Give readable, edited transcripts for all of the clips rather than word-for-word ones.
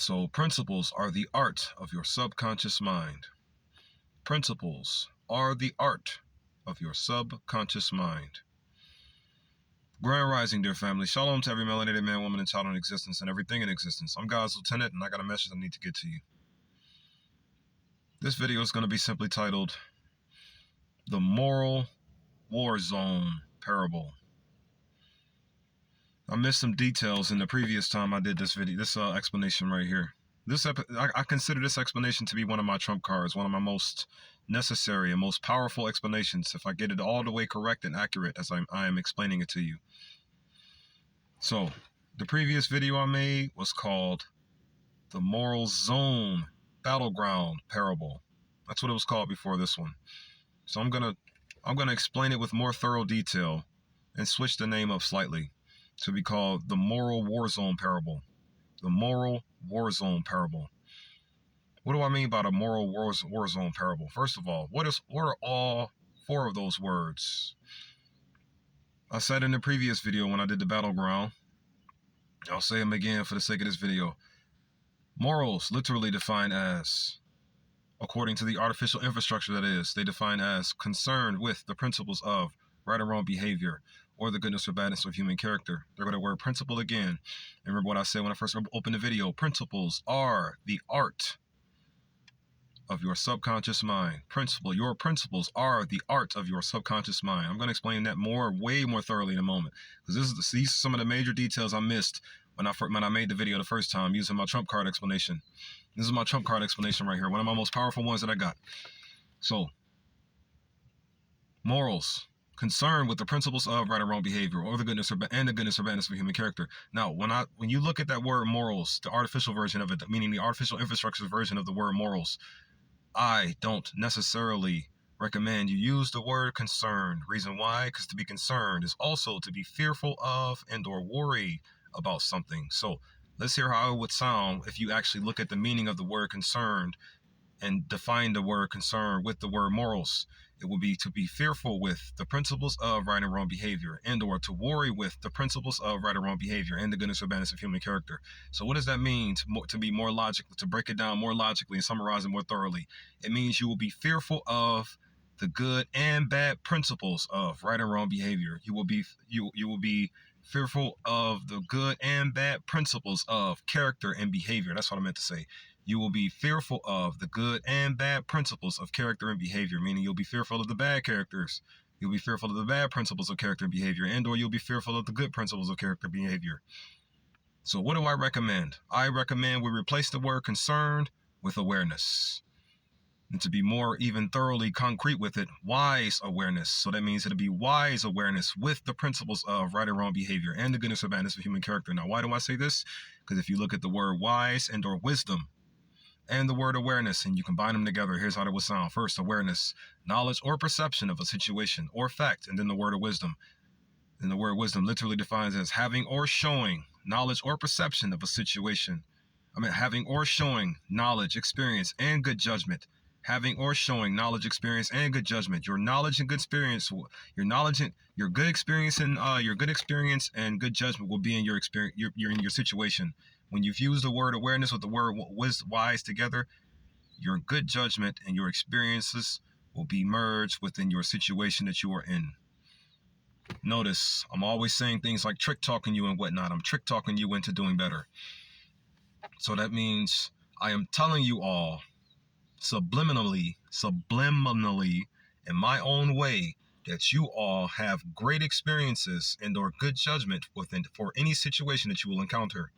So principles are the art of your subconscious mind. Principles are the art of your subconscious mind. Grand Rising, dear family. Shalom to every melanated man, woman, and child in existence and everything in existence. I'm God's lieutenant, and I got a message I need to get to you. This video is going to be simply titled, The Moral War Zone Parable. I missed some details in the previous time I did this video, this explanation right here. I consider this explanation to be one of my trump cards, one of my most necessary and most powerful explanations, if I get it all the way correct and accurate as I am explaining it to you. So, the previous video I made was called The Moral Zone Battleground Parable. That's what it was called before this one. So I'm gonna explain it with more thorough detail and switch the name up slightly to be called The Moral War Zone Parable. The Moral War Zone Parable. What do I mean by the Moral War Zone Parable? First of all, what are all four of those words? I said in the previous video when I did the battleground, I'll say them again for the sake of this video. Morals, literally defined as, according to the artificial infrastructure that is, they define as concerned with the principles of right or wrong behavior, or the goodness or badness of human character. They're going to word principle again. And remember what I said when I first opened the video. Principles are the art of your subconscious mind. Your principles are the art of your subconscious mind. I'm going to explain that way more thoroughly in a moment, because these are some of the major details I missed when I made the video the first time using my trump card explanation. This is my trump card explanation right here, one of my most powerful ones that I got. So, morals, concerned with the principles of right or wrong behavior, or the goodness or badness of human character. Now, when you look at that word morals, the artificial version of it, meaning the artificial infrastructure version of the word morals, I don't necessarily recommend you use the word concerned. Reason why? Because to be concerned is also to be fearful of and or worried about something. So let's hear how it would sound if you actually look at the meaning of the word concerned and define the word concern with the word morals. It will be to be fearful with the principles of right and wrong behavior, and or to worry with the principles of right or wrong behavior and the goodness or badness of human character. So what does that mean to be more logical, to break it down more logically and summarize it more thoroughly? It means you will be fearful of the good and bad principles of right and wrong behavior. You will be fearful of the good and bad principles of character and behavior. That's what I meant to say. You will be fearful of the good and bad principles of character and behavior, meaning you'll be fearful of the bad characters. You'll be fearful of the bad principles of character and behavior, and or you'll be fearful of the good principles of character and behavior. So what do I recommend? I recommend we replace the word concerned with awareness. And to be more even thoroughly concrete with it, wise awareness. So that means it'll be wise awareness with the principles of right or wrong behavior and the goodness or badness of human character. Now, why do I say this? Because if you look at the word wise and or wisdom and the word awareness, and you combine them together, here's how it would sound. First, awareness, knowledge or perception of a situation or fact, and then the word of wisdom. And the word wisdom literally defines as having or showing knowledge or perception of a situation. Having or showing knowledge, experience, and good judgment. Having or showing knowledge, experience, and good judgment. Your knowledge and good experience, your good experience and good judgment will be in your experience. You're in your situation. When you fuse the word awareness with the word wise together, your good judgment and your experiences will be merged within your situation that you are in. Notice, I'm always saying things like trick talking you and whatnot. I'm trick talking you into doing better. So that means I am telling you all subliminally, in my own way, that you all have great experiences and or good judgment for any situation that you will encounter.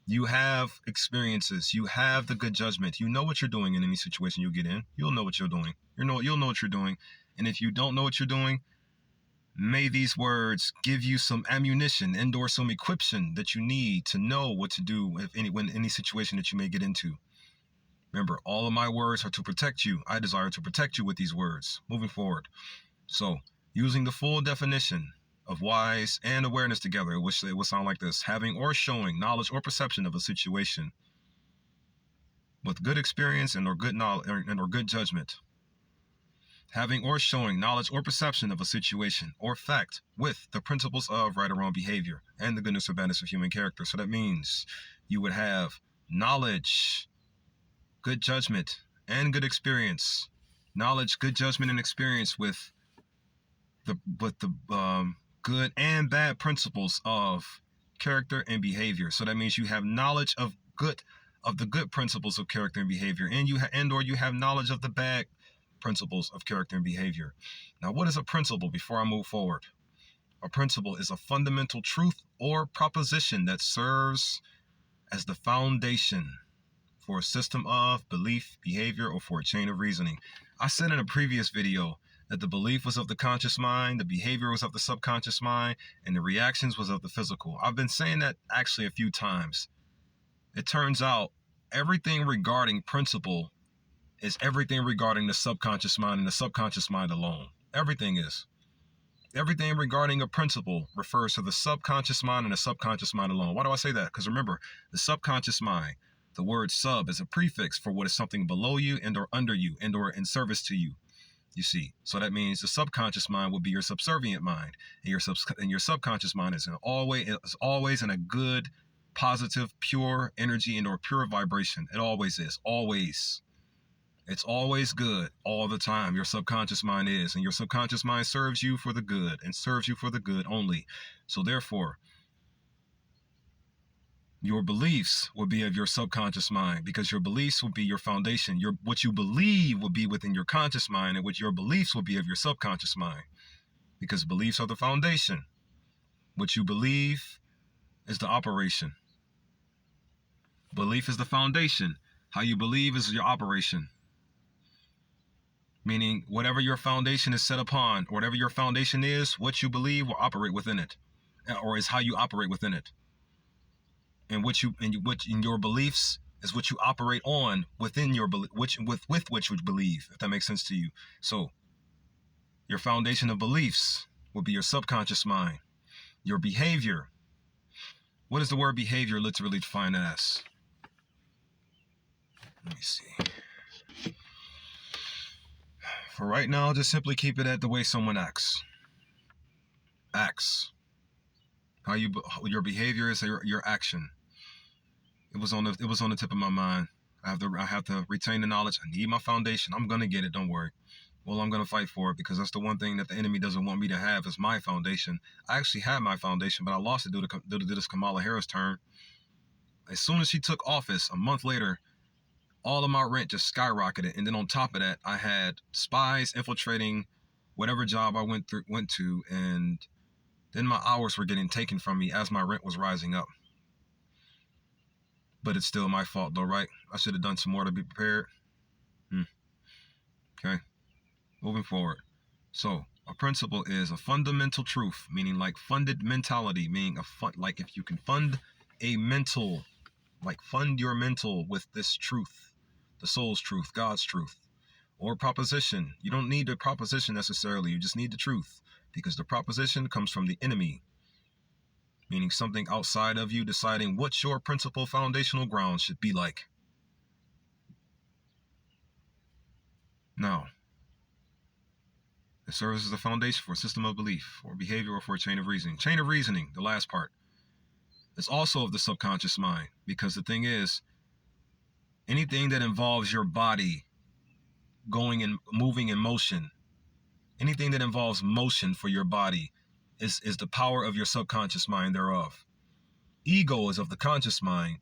You have experiences. You have the good judgment. You know what you're doing in any situation you get in. You'll know what you're doing. You'll know what you're doing. And if you don't know what you're doing, may these words give you some ammunition and or some equipment that you need to know what to do when any situation that you may get into. Remember, all of my words are to protect you. I desire to protect you with these words moving forward. So, using the full definition of wise and awareness together, it would sound like this: having or showing knowledge or perception of a situation with good experience and or good knowledge and or good judgment. Having or showing knowledge or perception of a situation or fact with the principles of right or wrong behavior and the goodness or badness of human character. So that means you would have knowledge, good judgment, and good experience. Knowledge, good judgment, and experience with the good and bad principles of character and behavior. So that means you have knowledge of the good principles of character and behavior, and you have knowledge of the bad principles of character and behavior. Now, what is a principle before I move forward? A principle is a fundamental truth or proposition that serves as the foundation for a system of belief, behavior, or for a chain of reasoning. I said in a previous video that the belief was of the conscious mind, the behavior was of the subconscious mind, and the reactions was of the physical. I've been saying that actually a few times. It turns out everything regarding principle is everything regarding the subconscious mind and the subconscious mind alone. Everything is. Everything regarding a principle refers to the subconscious mind and the subconscious mind alone. Why do I say that? Because remember, the subconscious mind, the word sub is a prefix for what is something below you and or under you and or in service to you. You see, so that means the subconscious mind will be your subservient mind, and your subconscious mind is always in a good, positive, pure energy and or pure vibration. It always is, always. It's always good all the time. Your subconscious mind is, and your subconscious mind serves you for the good and serves you for the good only. So therefore, your beliefs will be of your subconscious mind, because your beliefs will be your foundation. What you believe will be within your conscious mind, and what your beliefs will be of your subconscious mind, because beliefs are the foundation. What you believe is the operation. Belief is the foundation. How you believe is your operation. Meaning whatever your foundation is set upon, or whatever your foundation is, what you believe will operate within it, or is how you operate within it. And your beliefs is what you operate on within your belief, with which you believe, if that makes sense to you. So your foundation of beliefs will be your subconscious mind. Your behavior. What is the word behavior literally defined as? Let me see. For right now, just simply keep it at the way someone acts. Acts. Your behavior is your action. It was on the tip of my mind. I have to retain the knowledge. I need my foundation. I'm gonna get it. Don't worry. Well, I'm gonna fight for it, because that's the one thing that the enemy doesn't want me to have is my foundation. I actually had my foundation, but I lost it due to this Kamala Harris term. As soon as she took office, a month later, all of my rent just skyrocketed, and then on top of that, I had spies infiltrating whatever job I went to, and then my hours were getting taken from me as my rent was rising up. But it's still my fault though, right? I should have done some more to be prepared. Okay. Moving forward. So a principle is a fundamental truth, meaning like funded mentality, meaning like if you can fund a mental, like fund your mental with this truth, the soul's truth, God's truth, or proposition. You don't need the proposition necessarily. You just need the truth, because the proposition comes from the enemy. Meaning something outside of you deciding what your principal foundational ground should be like. Now, it serves as a foundation for a system of belief, or behavior, or for a chain of reasoning. Chain of reasoning, the last part, is also of the subconscious mind, because the thing is, anything that involves your body going and moving in motion, anything that involves motion for your body is the power of your subconscious mind thereof. Ego is of the conscious mind,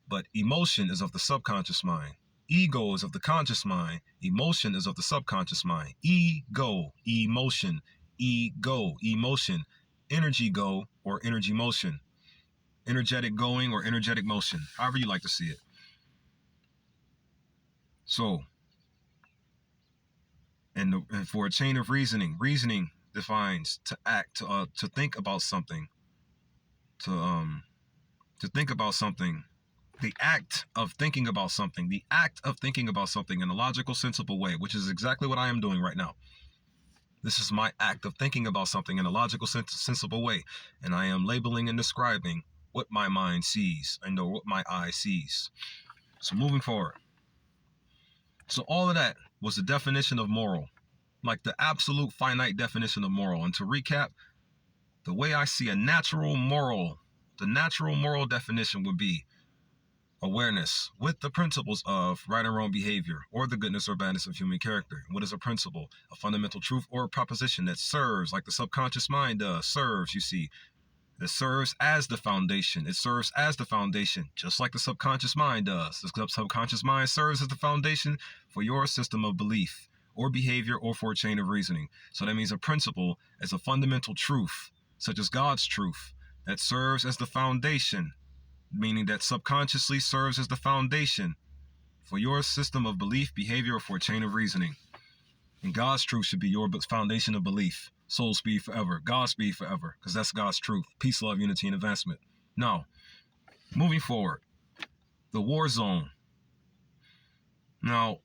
but emotion is of the subconscious mind. Ego is of the conscious mind. Emotion is of the subconscious mind. Ego, emotion, ego, emotion, energy go or energy motion, energetic going or energetic motion, however you like to see it. So, and for a chain of reasoning, reasoning defines to act, to think about something, to think about something. The act of thinking about something, in a logical, sensible way, which is exactly what I am doing right now. This is my act of thinking about something in a logical, sensible way, and I am labeling and describing what my mind sees and what my eye sees. So moving forward. So all of that was the definition of moral, like the absolute finite definition of moral. And to recap, the way I see a natural moral, the natural moral definition would be awareness with the principles of right and wrong behavior or the goodness or badness of human character. What is a principle? A fundamental truth or a proposition that serves, like the subconscious mind does, serves, you see, that serves as the foundation. It serves as the foundation, just like the subconscious mind does. The subconscious mind serves as the foundation for your system of belief or behavior or for a chain of reasoning. So that means a principle is a fundamental truth, such as God's truth, that serves as the foundation, meaning that subconsciously serves as the foundation for your system of belief, behavior, or for a chain of reasoning. And God's truth should be your foundation of belief. Soul speed forever. Godspeed forever. Because that's God's truth. Peace, love, unity, and advancement. Now, moving forward. The war zone. Now,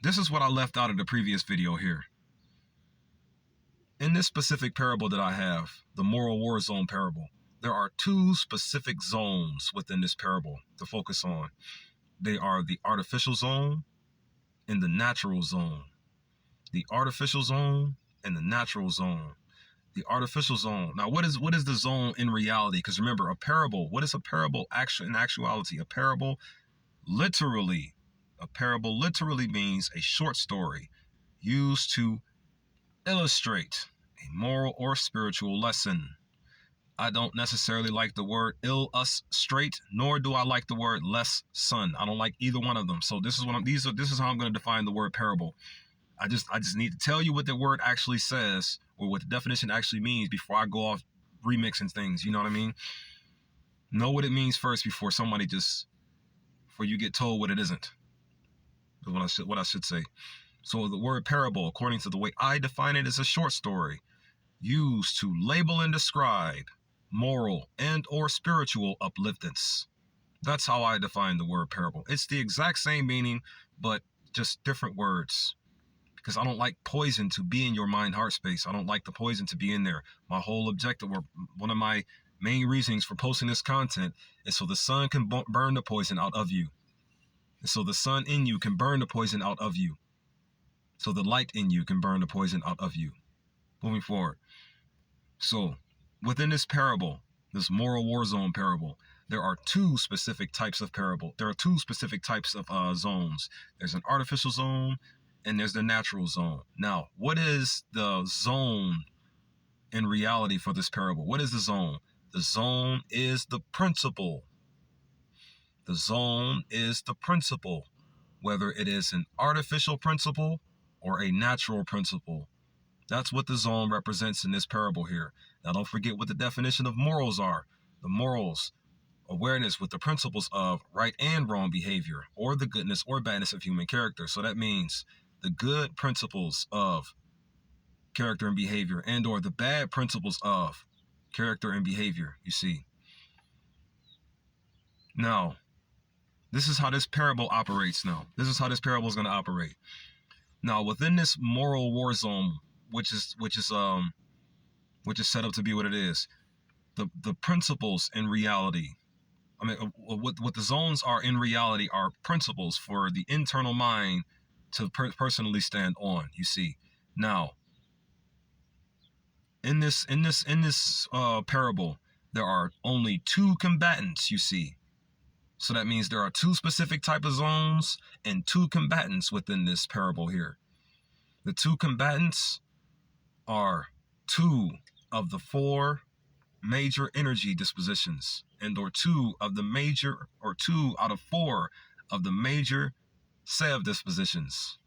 this is what I left out of the previous video here. In this specific parable that I have, the moral war zone parable, there are two specific zones within this parable to focus on. They are the artificial zone and the natural zone. The artificial zone and the natural zone. The artificial zone. Now, what is the zone in reality? Because remember, a parable. What is a parable in actuality? A parable literally means a short story used to illustrate a moral or spiritual lesson. I don't necessarily like the word illustrate, nor do I like the word lesson. I don't like either one of them. So this is how I'm going to define the word parable. I just need to tell you what the word actually says, or what the definition actually means, before I go off remixing things. You know what I mean? Know what it means first before you get told what it isn't. What I should say. So the word parable, according to the way I define it, is a short story used to label and describe moral and or spiritual upliftance. That's how I define the word parable. It's the exact same meaning, but just different words. Because I don't like poison to be in your mind heart space. I don't like the poison to be in there. My whole objective, or one of my main reasons for posting this content, is so the sun can burn the poison out of you. And so the sun in you can burn the poison out of you. So the light in you can burn the poison out of you. Moving forward. So within this parable, this moral war zone parable, there are two specific types of parable. There are two specific types of zones. There's an artificial zone and there's the natural zone. Now, what is the zone in reality for this parable? What is the zone? The zone is the principle. The zone is the principle, whether it is an artificial principle or a natural principle. That's what the zone represents in this parable here. Now, don't forget what the definition of morals are. The morals, awareness with the principles of right and wrong behavior, or the goodness or badness of human character. So that means the good principles of character and behavior, and or the bad principles of character and behavior, you see. Now, this is how this parable operates now. This is how this parable is going to operate. Now, within this moral war zone, which is set up to be what it is, the principles in reality, I mean, what the zones are in reality are principles for the internal mind to personally stand on, you see. Now, in this parable, there are only two combatants, you see. So that means there are two specific type of zones and two combatants within this parable here. The two combatants are two of the four major energy dispositions, and or two out of four of the major SEV dispositions.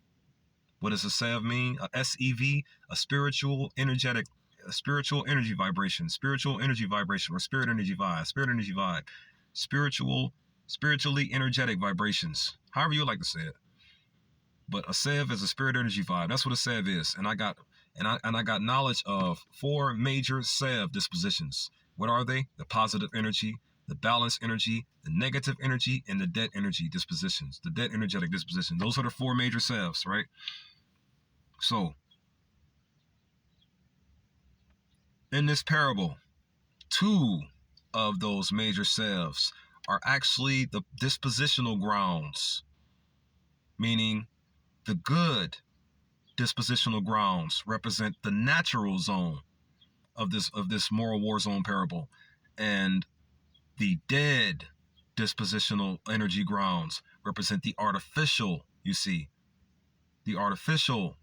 What does a SEV mean? A SEV, a spiritual energy vibration, or spirit energy vibe, spiritually energetic vibrations, however you like to say it. But a SEV is a spirit energy vibe. That's what a SEV is. And I got knowledge of four major SEV dispositions. What are they? The positive energy, the balanced energy, the negative energy, and the dead energy dispositions. The dead energetic disposition. Those are the four major SEVs, right? So, in this parable, two of those major SEVs are actually the dispositional grounds, meaning the good dispositional grounds represent the natural zone of this moral war zone parable, and the dead dispositional energy grounds represent the artificial, you see, the artificial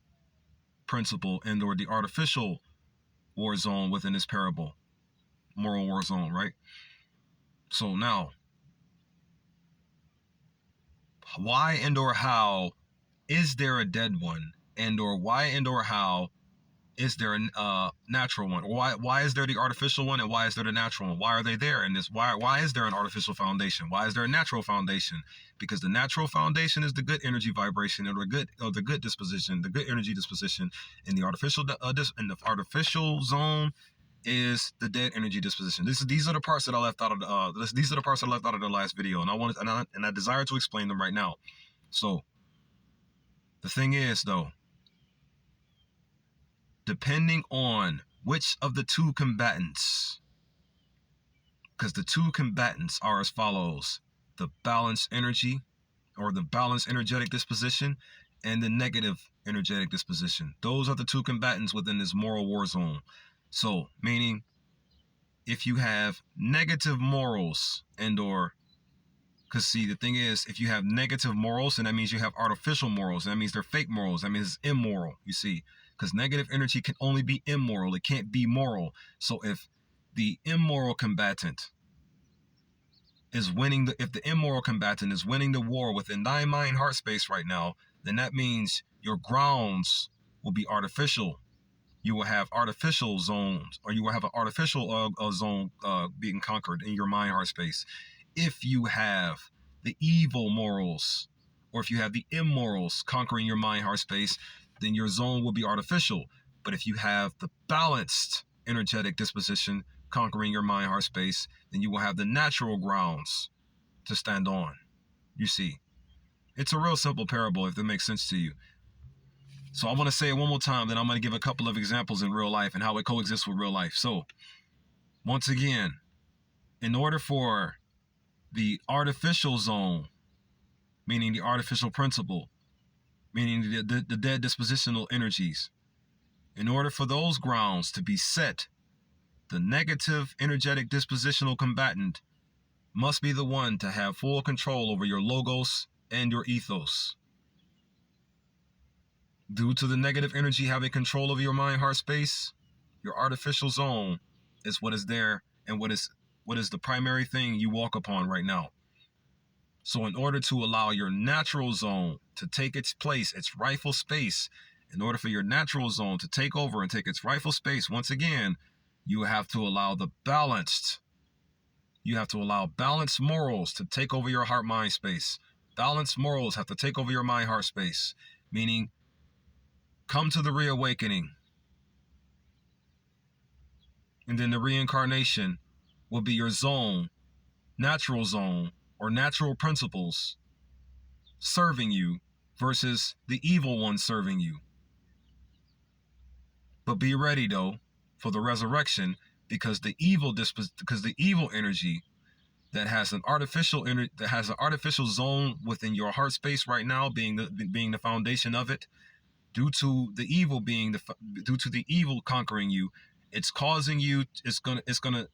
principle and or the artificial war zone within this parable, moral war zone, right? So now, why and or how is there a dead one, and or why and or how is there a natural one? Why is there the artificial one, and why is there the natural one? Why are they there? And this why is there an artificial foundation? Why is there a natural foundation? Because the natural foundation is the good energy vibration, or the good disposition, the good energy disposition, and the artificial zone is the dead energy disposition. These are the parts that I left out of the last video, and I desire to explain them right now. So the thing is, though, depending on which of the two combatants, because the two combatants are as follows: the balanced energy or the balanced energetic disposition and the negative energetic disposition. Those are the two combatants within this moral war zone. So, meaning, if you have negative morals and or, because see, the thing is, if you have negative morals, then that means you have artificial morals. And that means they're fake morals. That means it's immoral, you see, because negative energy can only be immoral. It can't be moral. So if the immoral combatant is winning if the immoral combatant is winning the war within thy mind heart space right now, then that means your grounds will be artificial. You will have artificial zones, or you will have an artificial zone being conquered in your mind heart space. If you have the evil morals, or if you have the immorals conquering your mind heart space, then your zone will be artificial. But if you have the balanced energetic disposition conquering your mind heart space, then you will have the natural grounds to stand on. You see, it's a real simple parable, if that makes sense to you. So I want to say it one more time, then I'm going to give a couple of examples in real life and how it coexists with real life. So, once again, in order for the artificial zone, meaning the artificial principle, meaning the dead dispositional energies, in order for those grounds to be set, the negative energetic dispositional combatant must be the one to have full control over your logos and your ethos. Due to the negative energy having control over your mind heart space, your artificial zone is what is there and what is the primary thing you walk upon right now. So in order to allow your natural zone to take its place, its rightful space, in order for your natural zone to take over and take its rightful space, once again, you have to allow balanced morals to take over your heart mind space. Balanced morals have to take over your mind heart space, meaning come to the reawakening. And then the reincarnation will be your zone, natural zone, or natural principles serving you versus the evil one serving you. But be ready, though, for the resurrection, because the evil energy that has an artificial zone within your heart space right now, being the foundation of it, due to the evil conquering you, it's causing you. It's gonna.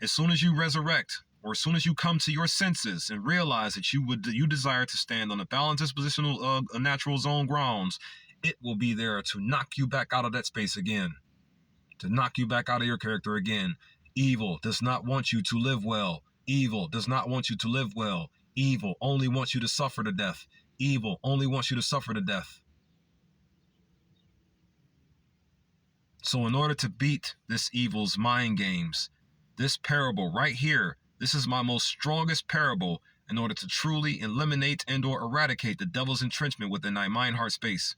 As soon as you resurrect, or as soon as you come to your senses and realize that you desire to stand on a balanced dispositional natural zone grounds, it will be there to knock you back out of that space again, to knock you back out of your character again. Evil does not want you to live well. Evil does not want you to live well. Evil only wants you to suffer to death. Evil only wants you to suffer to death. So in order to beat this evil's mind games, this parable right here, this is my most strongest parable in order to truly eliminate and or eradicate the devil's entrenchment within thy mind heart space.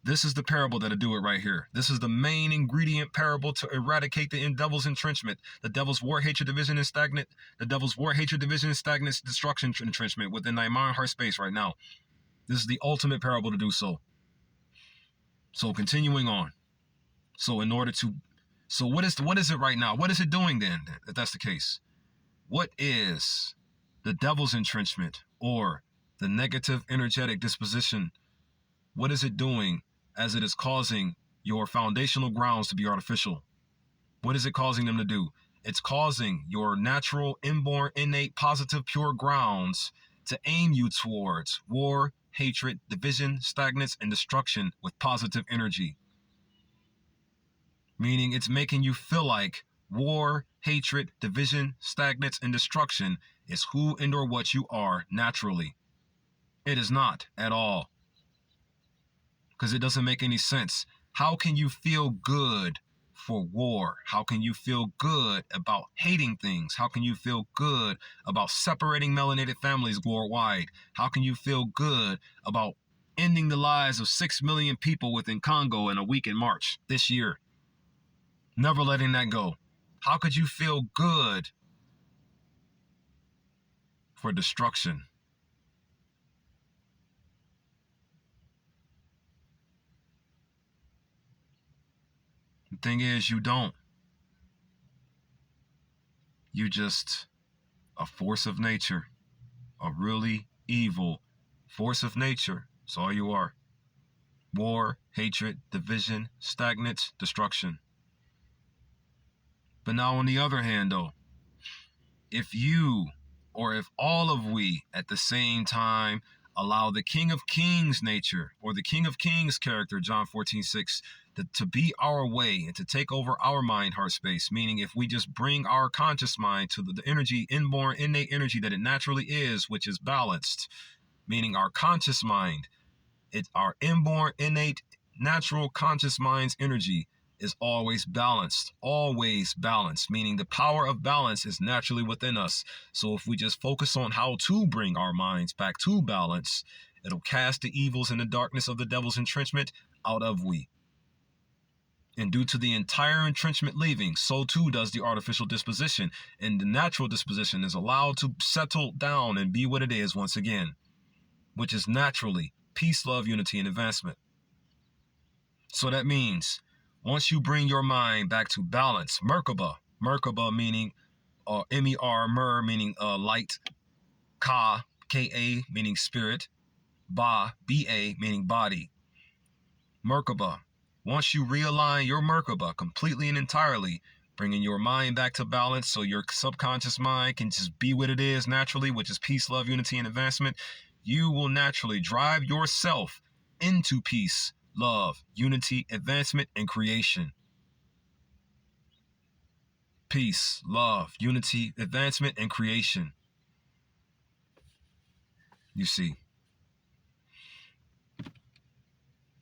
This is the parable that'll do it right here. This is the main ingredient parable to eradicate the devil's entrenchment, the devil's war, hatred, division, and stagnant, destruction entrenchment within thy mind heart space right now. This is the ultimate parable to do so. So continuing on. So what is it right now? What is it doing then, if that's the case? What is the devil's entrenchment or the negative energetic disposition? What is it doing as it is causing your foundational grounds to be artificial? What is it causing them to do? It's causing your natural, inborn, innate, positive, pure grounds to aim you towards war, hatred, division, stagnance, and destruction with positive energy. Meaning it's making you feel like war, hatred, division, stagnance, and destruction is who and or what you are naturally. It is not at all. Because it doesn't make any sense. How can you feel good for war? How can you feel good about hating things? How can you feel good about separating melanated families worldwide? How can you feel good about ending the lives of 6 million people within Congo in a week in March this year? Never letting that go. How could you feel good for destruction? The thing is, you don't. You just a force of nature, a really evil force of nature. That's all you are. War, hatred, division, stagnance, destruction. But now on the other hand though, if you or if all of we at the same time allow the King of Kings nature or the King of Kings character, John 14:6, to be our way and to take over our mind, heart space, meaning if we just bring our conscious mind to the energy, inborn, innate energy that it naturally is, which is balanced, meaning our conscious mind, it's our inborn, innate, natural conscious mind's energy is always balanced, meaning the power of balance is naturally within us. So if we just focus on how to bring our minds back to balance, it'll cast the evils and the darkness of the devil's entrenchment out of we. And due to the entire entrenchment leaving, so too does the artificial disposition. And the natural disposition is allowed to settle down and be what it is once again, which is naturally peace, love, unity, and advancement. So that means once you bring your mind back to balance, Merkaba meaning M-E-R, Mer meaning light, Ka, K-A meaning spirit, Ba, B-A meaning body. Merkaba. Once you realign your Merkaba completely and entirely, bringing your mind back to balance so your subconscious mind can just be what it is naturally, which is peace, love, unity, and advancement, you will naturally drive yourself into peace, love, unity, advancement, and creation. Peace, love, unity, advancement, and creation. You see.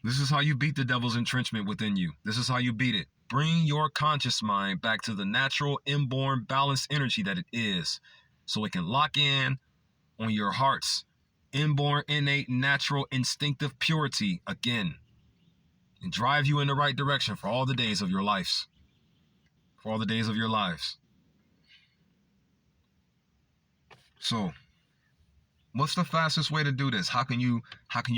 This is how you beat the devil's entrenchment within you. This is how you beat it. Bring your conscious mind back to the natural, inborn, balanced energy that it is, so it can lock in on your heart's inborn, innate, natural, instinctive purity again, and drive you in the right direction for all the days of your lives. For all the days of your lives. So, what's the fastest way to do this? How can you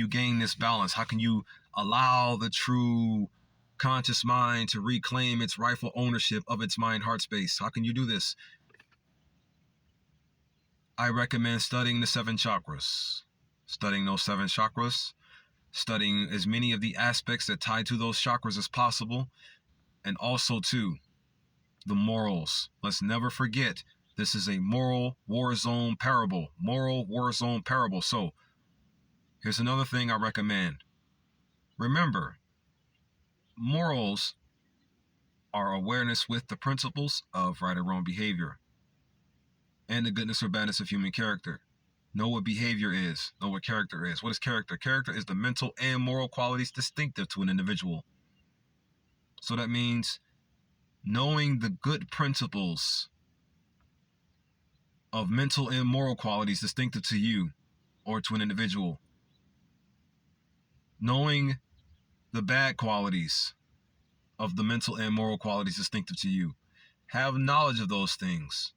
gain this balance? How can you allow the true conscious mind to reclaim its rightful ownership of its mind heart space? How can you do this? I recommend studying the 7 chakras. Studying those 7 chakras, studying as many of the aspects that tie to those chakras as possible, and also too the morals. Let's never forget, this is a moral war zone parable. Moral war zone parable. So, here's another thing I recommend. Remember, morals are awareness with the principles of right or wrong behavior and the goodness or badness of human character. Know what behavior is. Know what character is. What is character? Character is the mental and moral qualities distinctive to an individual. So that means knowing the good principles of mental and moral qualities distinctive to you or to an individual. Knowing the bad qualities of the mental and moral qualities distinctive to you. Have knowledge of those things.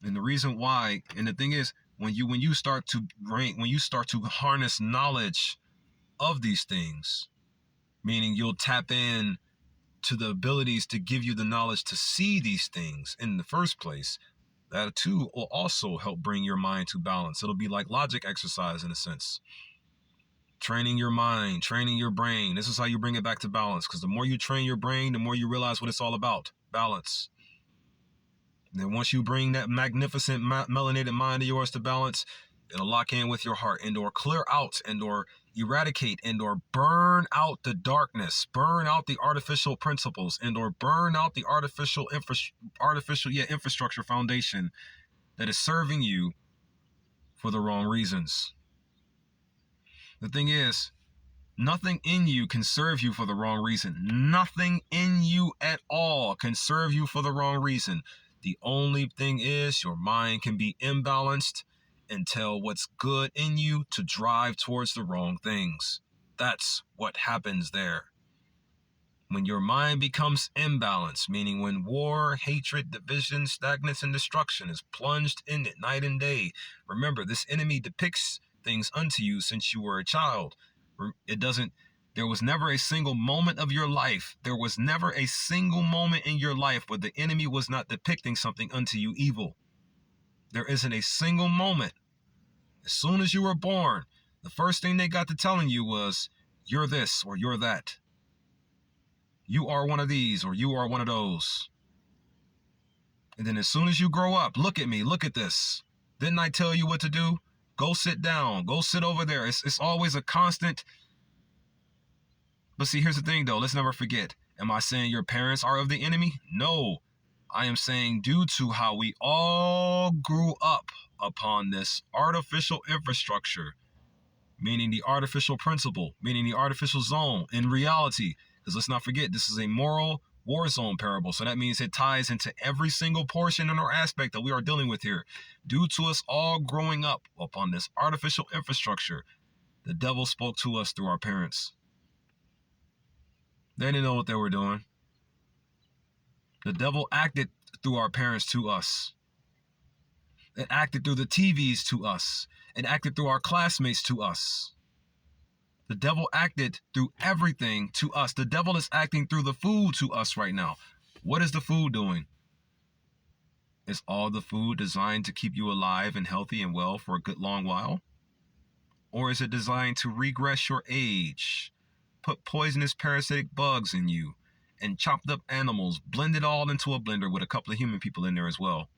And the reason why, and the thing is, when you start to harness knowledge of these things, meaning you'll tap in to the abilities to give you the knowledge to see these things in the first place, that too will also help bring your mind to balance. It'll be like logic exercise in a sense. Training your mind, training your brain. This is how you bring it back to balance, because the more you train your brain, the more you realize what it's all about. Balance. And then once you bring that magnificent melanated mind of yours to balance, it'll lock in with your heart and or clear out and or eradicate and or burn out the darkness, burn out the artificial principles and or burn out the artificial infrastructure foundation that is serving you for the wrong reasons. The thing is, nothing in you can serve you for the wrong reason. Nothing in you at all can serve you for the wrong reason. The only thing is your mind can be imbalanced and tell what's good in you to drive towards the wrong things. That's what happens there. When your mind becomes imbalanced, meaning when war, hatred, division, stagnance, and destruction is plunged in it night and day. Remember, this enemy depicts things unto you since you were a child. There was never a single moment of your life. There was never a single moment in your life where the enemy was not depicting something unto you evil. There isn't a single moment. As soon as you were born, the first thing they got to telling you was, you're this or you're that. You are one of these or you are one of those. And then as soon as you grow up, look at me, look at this. Didn't I tell you what to do? Go sit down, go sit over there. It's always a constant. But see, here's the thing though, let's never forget. Am I saying your parents are of the enemy? No. I am saying due to how we all grew up upon this artificial infrastructure, meaning the artificial principle, meaning the artificial zone in reality. Because let's not forget, this is a moral war zone parable. So that means it ties into every single portion and or aspect that we are dealing with here. Due to us all growing up upon this artificial infrastructure, the devil spoke to us through our parents. They didn't know what they were doing. The devil acted through our parents to us. It acted through the TVs to us. It acted through our classmates to us. The devil acted through everything to us. The devil is acting through the food to us right now. What is the food doing? Is all the food designed to keep you alive and healthy and well for a good long while? Or is it designed to regress your age, put poisonous parasitic bugs in you, and chopped up animals, blend it all into a blender with a couple of human people in there as well?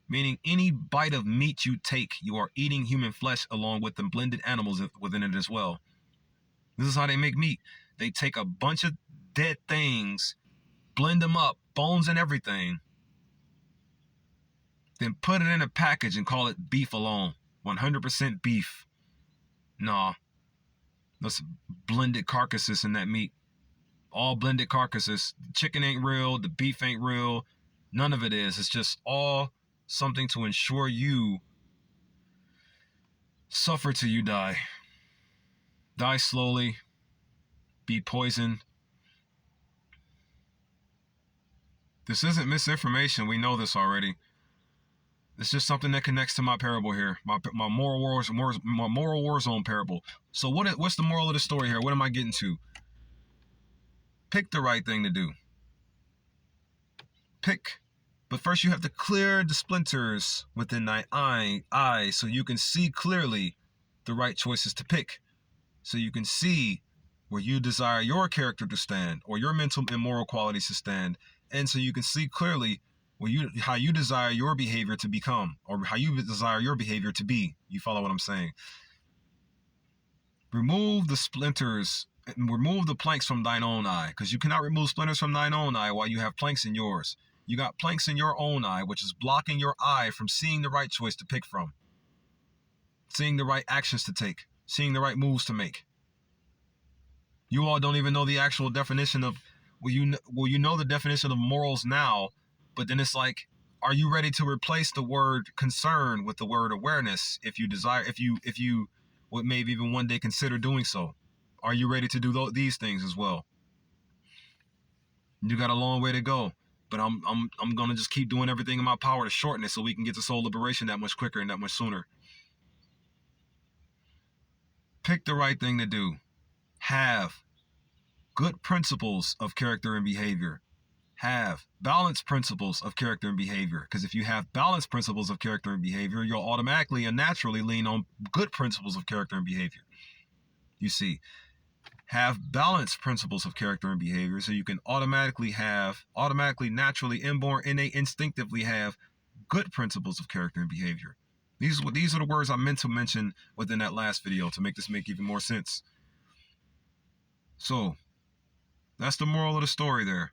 Meaning any bite of meat you take, you are eating human flesh along with the blended animals within it as well. This is how they make meat. They take a bunch of dead things, blend them up, bones and everything, then put it in a package and call it beef alone. 100% beef. Nah. That's blended carcasses in that meat. All blended carcasses. The chicken ain't real. The beef ain't real. None of it is. It's just all something to ensure you suffer till you die. Die slowly. Be poisoned. This isn't misinformation. We know this already. It's just something that connects to my parable here, my moral war zone parable. So what's the moral of the story here? What am I getting to? Pick the right thing to do. Pick, but first you have to clear the splinters within thy eye so you can see clearly the right choices to pick. So you can see where you desire your character to stand or your mental and moral qualities to stand, and so you can see clearly how you desire your behavior to become, or how you desire your behavior to be. You follow what I'm saying? Remove the splinters, and remove the planks from thine own eye, because you cannot remove splinters from thine own eye while you have planks in yours. You got planks in your own eye, which is blocking your eye from seeing the right choice to pick from, seeing the right actions to take, seeing the right moves to make. You all don't even know the actual definition of, you know the definition of morals now, but then it's like, are you ready to replace the word concern with the word awareness if you desire, if you would maybe even one day consider doing so? Are you ready to do these things as well? You got a long way to go, but I'm going to just keep doing everything in my power to shorten it so we can get to soul liberation that much quicker and that much sooner. Pick the right thing to do. Have good principles of character and behavior. Have balanced principles of character and behavior. Because if you have balanced principles of character and behavior, you'll automatically and naturally lean on good principles of character and behavior. You see, have balanced principles of character and behavior, so you can automatically, naturally, inborn, innate, instinctively have good principles of character and behavior. These are the words I meant to mention within that last video to make this make even more sense. So that's the moral of the story there.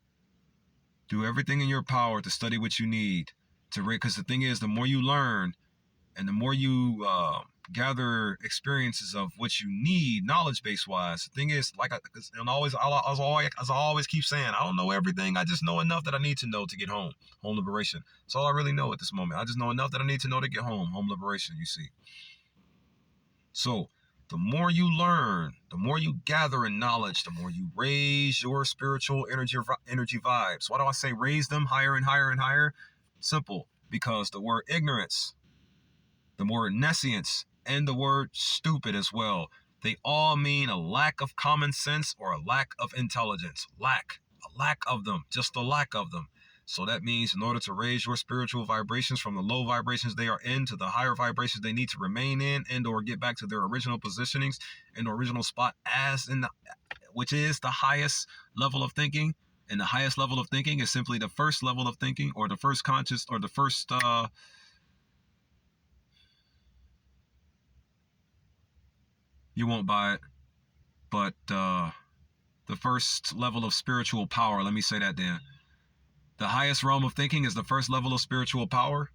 Do everything in your power to study what you need to read, because the thing is, the more you learn and the more you gather experiences of what you need, knowledge base wise. The thing is, like I always keep saying, I don't know everything. I just know enough that I need to know to get home. Home liberation. That's all I really know at this moment. I just know enough that I need to know to get home. Home liberation. You see. So the more you learn, the more you gather in knowledge, the more you raise your spiritual energy vibes. Why do I say raise them higher and higher and higher? Simple, because the word ignorance, the word nescience, and the word stupid as well, they all mean a lack of common sense or a lack of intelligence. A lack of them, just the lack of them. So that means in order to raise your spiritual vibrations from the low vibrations they are in to the higher vibrations they need to remain in, and or get back to their original positionings and original spot, which is the highest level of thinking. And the highest level of thinking is simply the first level of thinking, or the first conscious, or the first you won't buy it, but the first level of spiritual power. Let me say that then. The highest realm of thinking is the first level of spiritual power.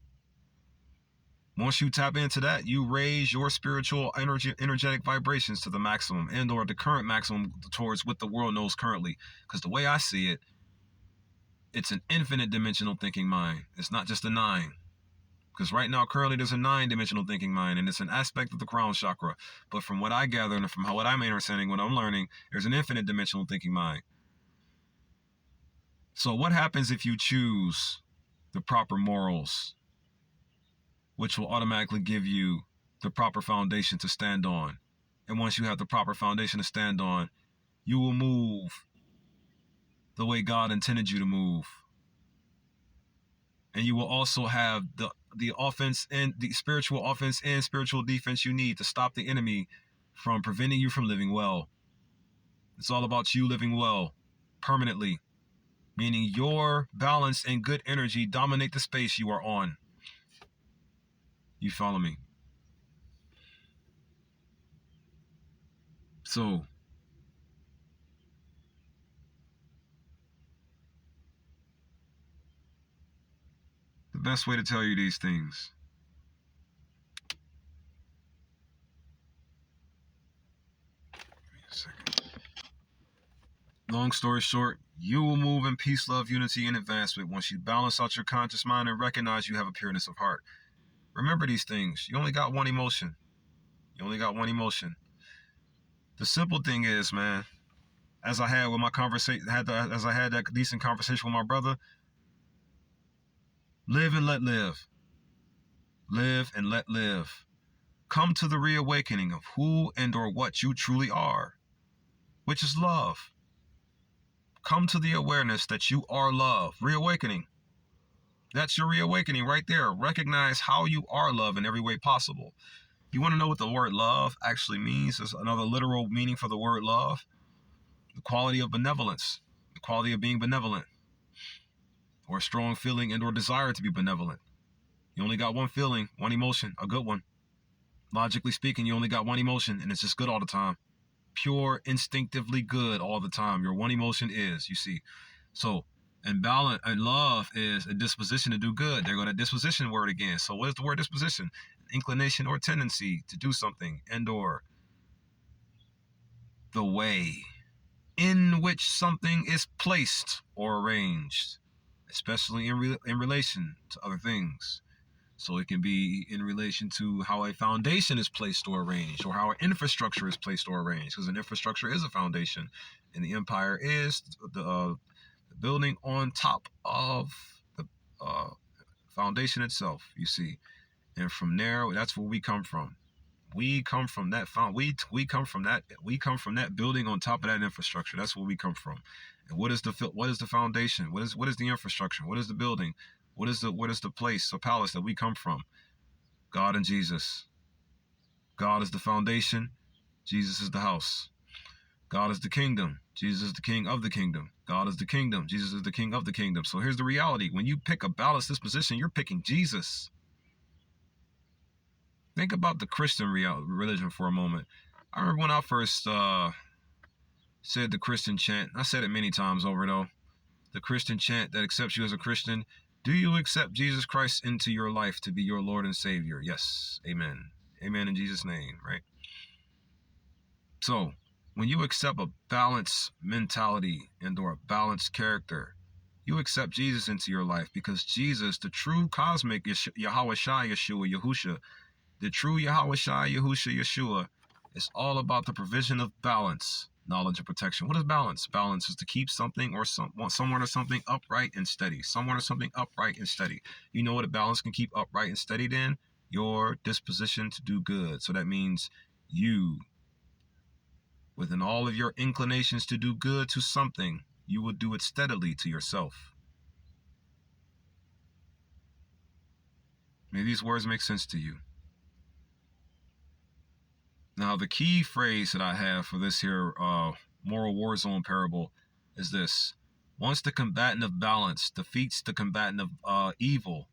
Once you tap into that, you raise your spiritual energetic vibrations to the maximum, and or the current maximum towards what the world knows currently. Because the way I see it, it's an infinite dimensional thinking mind. It's not just a 9. Because right now, currently, there's a 9-dimensional thinking mind, and it's an aspect of the crown chakra. But from what I gather, and from what I'm understanding, what I'm learning, there's an infinite dimensional thinking mind. So what happens if you choose the proper morals, which will automatically give you the proper foundation to stand on? And once you have the proper foundation to stand on, you will move the way God intended you to move. And you will also have the offense and the spiritual offense and spiritual defense you need to stop the enemy from preventing you from living well. It's all about you living well permanently, meaning your balance and good energy dominate the space you are on. You follow me? So the best way to tell you these things, long story short, you will move in peace, love, unity, and advancement once you balance out your conscious mind and recognize you have a pureness of heart. Remember these things. You only got one emotion. You only got one emotion. The simple thing is, man, as I had with my conversation, as I had that decent conversation with my brother, live and let live. Live and let live. Come to the reawakening of who and or what you truly are, which is love. Come to the awareness that you are love. Reawakening. That's your reawakening right there. Recognize how you are love in every way possible. You want to know what the word love actually means? There's another literal meaning for the word love. The quality of benevolence. The quality of being benevolent. Or a strong feeling and or desire to be benevolent. You only got one feeling, one emotion, a good one. Logically speaking, you only got one emotion, and it's just good all the time. Pure, instinctively good all the time. Your one emotion is, you see. So, and balance and love is a disposition to do good. There go that disposition word again. So what is the word disposition? Inclination or tendency to do something, and or the way in which something is placed or arranged, especially in relation to other things. So it can be in relation to how a foundation is placed or arranged, or how an infrastructure is placed or arranged, because an infrastructure is a foundation, and the empire is the building on top of the foundation itself, you see. And from there, that's where we come from. We come from that we come from that building on top of that infrastructure. That's where we come from. And what is the foundation? What is the infrastructure? What is the building? What is the place, the palace that we come from? God and Jesus. God is the foundation. Jesus is the house. God is the kingdom. Jesus is the king of the kingdom. God is the kingdom. Jesus is the king of the kingdom. So here's the reality. When you pick a balanced disposition, you're picking Jesus. Think about the Christian religion for a moment. I remember when I first said the Christian chant. I said it many times over, though. The Christian chant that accepts you as a Christian. Do you accept Jesus Christ into your life to be your Lord and Savior? Yes. Amen. Amen in Jesus' name, right? So, when you accept a balanced mentality and or a balanced character, you accept Jesus into your life, because Jesus, the true cosmic Yahweh Shai Yeshua Yahusha, the true Yahweh Shai Yahusha Yeshua, is all about the provision of balance, knowledge, and protection. What is balance? Balance is to keep something or someone or something upright and steady. Someone or something upright and steady. You know what a balance can keep upright and steady then? Your disposition to do good. So that means you, within all of your inclinations to do good to something, you will do it steadily to yourself. May these words make sense to you. Now, the key phrase that I have for this here moral war zone parable is this. Once the combatant of balance defeats the combatant of evil,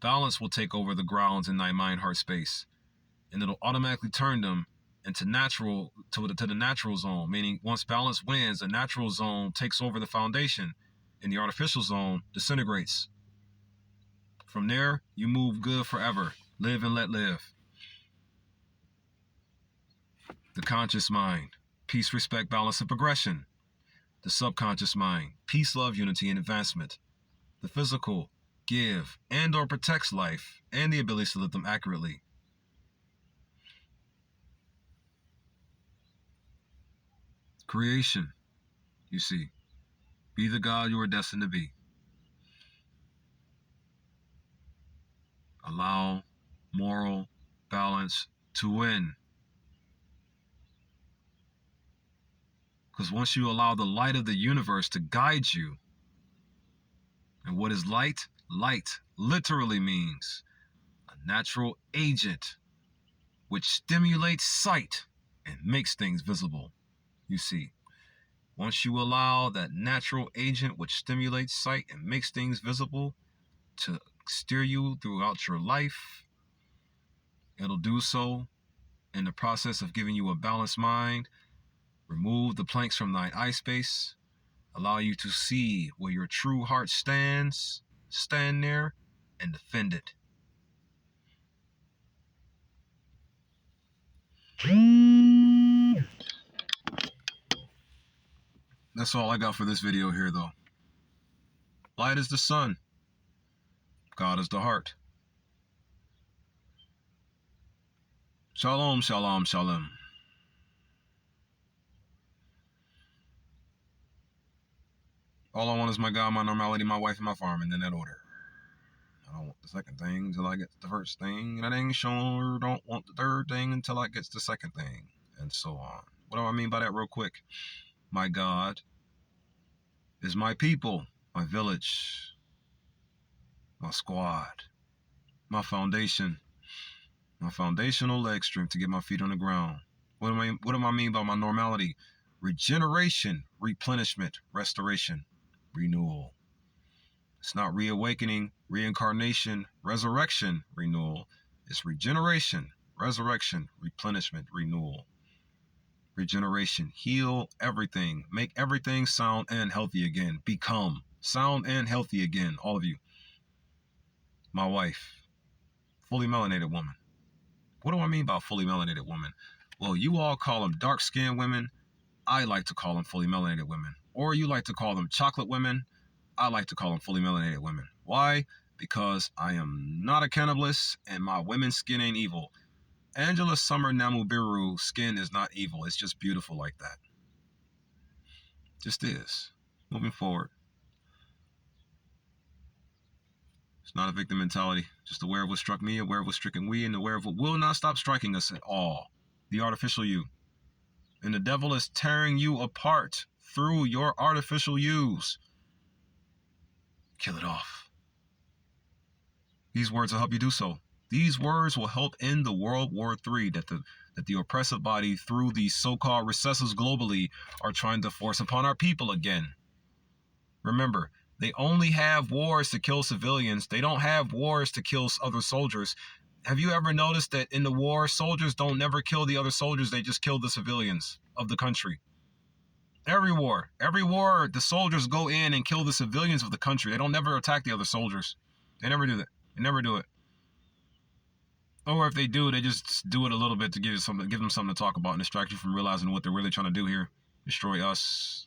balance will take over the grounds in thy mind, heart, space, and it'll automatically turn them into natural to the natural zone. Meaning, once balance wins, the natural zone takes over the foundation, and the artificial zone disintegrates. From there, you move good forever. Live and let live. The conscious mind, peace, respect, balance, and progression. The subconscious mind, peace, love, unity, and advancement. The physical, give and or protects life and the ability to live them accurately. Creation, you see. Be the God you are destined to be. Allow moral balance to win. Because once you allow the light of the universe to guide you, and what is light? Light literally means a natural agent which stimulates sight and makes things visible. You see, once you allow that natural agent which stimulates sight and makes things visible to steer you throughout your life, it'll do so in the process of giving you a balanced mind, remove the planks from thine eye space, allow you to see where your true heart stands, stand there, and defend it. That's all I got for this video here, though. Light is the sun. God is the heart. Shalom, shalom, shalom. All I want is my God, my normality, my wife, and my farm, and in that order. I don't want the second thing until I get the first thing, and I ain't sure don't want the third thing until I get the second thing, and so on. What do I mean by that real quick? My God is my people, my village, my squad, my foundation, my foundational leg strength to get my feet on the ground. What do I mean by my normality? Regeneration, replenishment, restoration, renewal. It's not reawakening, reincarnation, resurrection, renewal. It's regeneration, resurrection, replenishment, renewal. Regeneration, heal everything, make everything sound and healthy again. Become sound and healthy again, all of you. My wife, fully melanated woman. What do I mean by fully melanated woman? Well, you all call them dark-skinned women. I like to call them fully melanated women. Or you like to call them chocolate women. I like to call them fully melanated women. Why? Because I am not a cannibalist and my women's skin ain't evil. Angela Summer Namubiru skin is not evil. It's just beautiful like that. Just is. Moving forward. It's not a victim mentality. Just aware of what struck me, aware of what stricken we, and aware of what will not stop striking us at all. The artificial you. And the devil is tearing you apart through your artificial yous. Kill it off. These words will help you do so. These words will help end the World War III that the oppressive body, through these so-called recessives globally, are trying to force upon our people again. Remember, they only have wars to kill civilians. They don't have wars to kill other soldiers. Have you ever noticed that in the war, soldiers don't never kill the other soldiers, they just kill the civilians of the country? Every war, the soldiers go in and kill the civilians of the country. They don't never attack the other soldiers. They never do that. They never do it. Or if they do, they just do it a little bit to give them something to talk about and distract you from realizing what they're really trying to do here. Destroy us.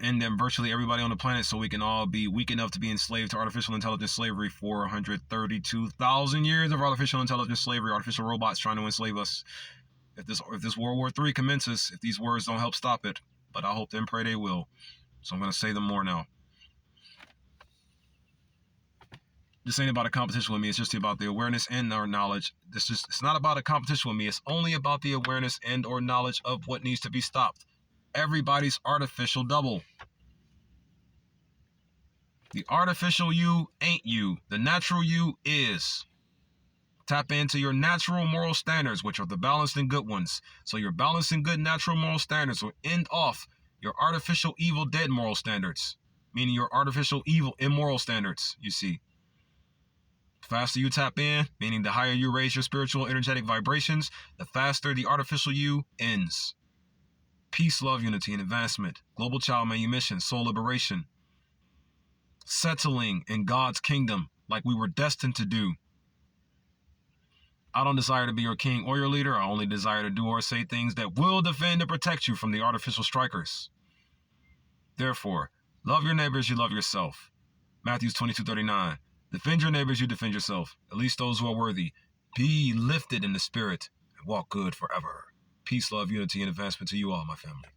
End them virtually everybody on the planet so we can all be weak enough to be enslaved to artificial intelligence slavery. 432,000 years of artificial intelligence slavery, artificial robots trying to enslave us. If this World War III commences, if these words don't help stop it, but I hope and pray they will. So I'm going to say them more now. This ain't about a competition with me. It's just about the awareness and our knowledge. It's not about a competition with me. It's only about the awareness and or knowledge of what needs to be stopped. Everybody's artificial double. The artificial you ain't you. The natural you is. Tap into your natural moral standards, which are the balanced and good ones. So your balanced and good natural moral standards will end off your artificial evil dead moral standards. Meaning your artificial evil immoral standards, you see. The faster you tap in, meaning the higher you raise your spiritual energetic vibrations, the faster the artificial you ends. Peace, love, unity, and advancement. Global child manumission, soul liberation. Settling in God's kingdom like we were destined to do. I don't desire to be your king or your leader. I only desire to do or say things that will defend and protect you from the artificial strikers. Therefore, love your neighbor as you love yourself. Matthew 22:39. Defend your neighbors, you defend yourself. At least those who are worthy. Be lifted in the spirit and walk good forever. Peace, love, unity, and advancement to you all, my family.